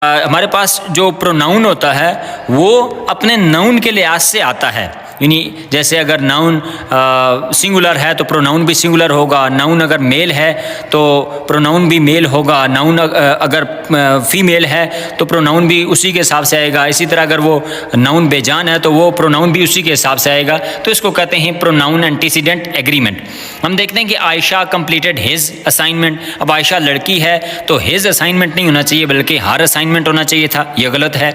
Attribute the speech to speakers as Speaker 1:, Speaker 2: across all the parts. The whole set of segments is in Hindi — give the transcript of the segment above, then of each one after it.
Speaker 1: हमारे पास जो प्रोनाउन होता है वो अपने नाउन के लिहाज से आता है, यानी जैसे अगर नाउन सिंगुलर है तो प्रोनाउन भी सिंगुलर होगा, नाउन अगर मेल है तो प्रोनाउन भी मेल होगा, नाउन अगर फीमेल है तो प्रोनाउन भी उसी के हिसाब से आएगा। इसी तरह अगर वो नाउन बेजान है तो वो प्रोनाउन भी उसी के हिसाब से आएगा। तो इसको कहते हैं प्रोनाउन एंटीसीडेंट एग्रीमेंट। हम देखते हैं कि आयशा कंप्लीटेड हिज असाइनमेंट। अब आयशा लड़की है तो हिज असाइनमेंट नहीं होना चाहिए बल्कि हर असाइनमेंट होना चाहिए था, यह गलत है।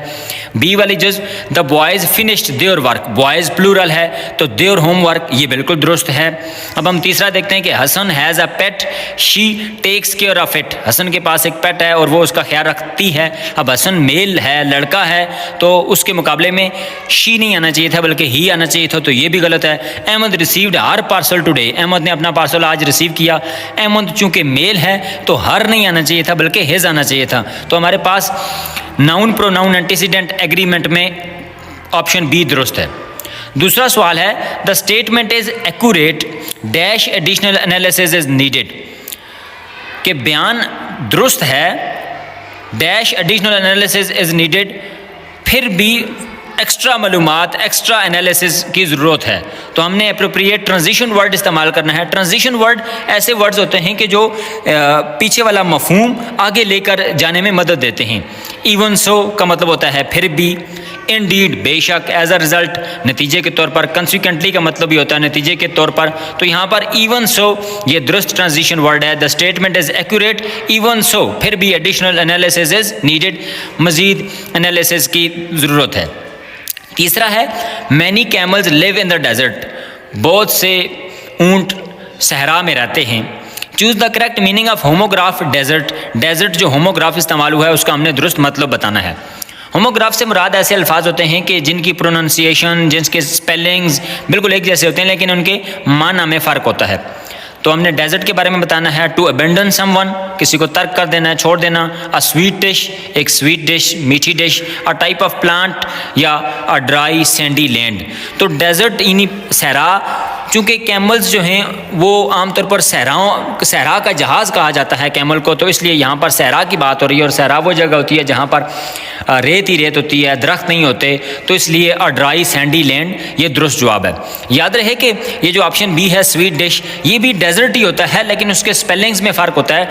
Speaker 1: बी वाली जज the boys finished their work, boys plural है तो देयर होमवर्क, ये बिल्कुल दुरुस्त है। अब हम तीसरा देखते हैं कि Hasan has a pet she takes care of it. Hasan के पास एक पेट है और वो उसका ख्याल रखती है। अब हसन मेल है, लड़का है, तो उसके मुकाबले में शी नहीं आना चाहिए था बल्कि ही आना चाहिए था, तो ये भी गलत है। अहमद रिसीव्ड हर पार्सल टुडे, अहमद ने अपना पार्सल आज रिसीव किया। अहमद चूंकि मेल है तो हर नहीं आना चाहिए था बल्कि हिज आना चाहिए था। तो हमारे पास नाउन प्रोनाउन एंटीसीडेंट एग्रीमेंट में ऑप्शन बी दुरुस्त है। दूसरा सवाल है the statement is accurate dash additional analysis is needed, कि बयान दुरुस्त है dash additional analysis is needed, फिर भी एक्स्ट्रा मालूमात एक्स्ट्रा एनालिसिस की ज़रूरत है। तो हमने अप्रोप्रिएट ट्रांजिशन वर्ड इस्तेमाल करना है। ट्रांजिशन वर्ड ऐसे वर्ड्स होते हैं कि जो पीछे वाला मफहूम आगे लेकर जाने में मदद देते हैं। इवन सो का मतलब होता है फिर भी, इंडीड बेशक, एज अ रिजल्ट नतीजे के तौर पर, कंसिक्वेंटली का मतलब भी होता है नतीजे के तौर पर। तो यहाँ पर इवन सो ये दुरुस्त ट्रांजिशन वर्ड है। The statement is accurate even so, फिर भी एडिशनल एनालिसिस इज नीडेड, मजीद एनालिसिस की ज़रूरत है। तीसरा है many camels live in the desert, बहुत से ऊंट सहरा में रहते हैं। Choose the correct meaning of homograph desert, desert जो होमोग्राफ इस्तेमाल हुआ है उसका हमने दुरुस्त मतलब बताना है। होमोग्राफ से मुराद ऐसे अल्फाज होते हैं कि जिनकी प्रोनाउंसिएशन, जिनके स्पेलिंग्स बिल्कुल एक जैसे होते हैं लेकिन उनके माना में फ़र्क होता है। तो हमने डेजर्ट के बारे में बताना है टू अबेंडन समवन, किसी को तर्क कर देना है, छोड़ देना। अ स्वीट डिश, एक स्वीट डिश, मीठी dish. A type of plant या अ ड्राई सैंडी लैंड। तो डेजर्ट यानी सहरा, चूँकि कैमल्स जो हैं वो आमतौर पर सहरा का जहाज़ कहा जाता है कैमल को, तो इसलिए यहाँ पर सहरा की बात हो रही है। और सहरा वो जगह होती है जहाँ पर रेत ही रेत होती है, दरख्त नहीं होते, तो इसलिए अ ड्राई सैंडी लैंड ये दुरुस्त जवाब है। याद रहे कि ये जो ऑप्शन बी है स्वीट डिश, ये भी डेजर्ट ही होता है लेकिन उसके स्पेलिंग्स में फ़र्क होता है।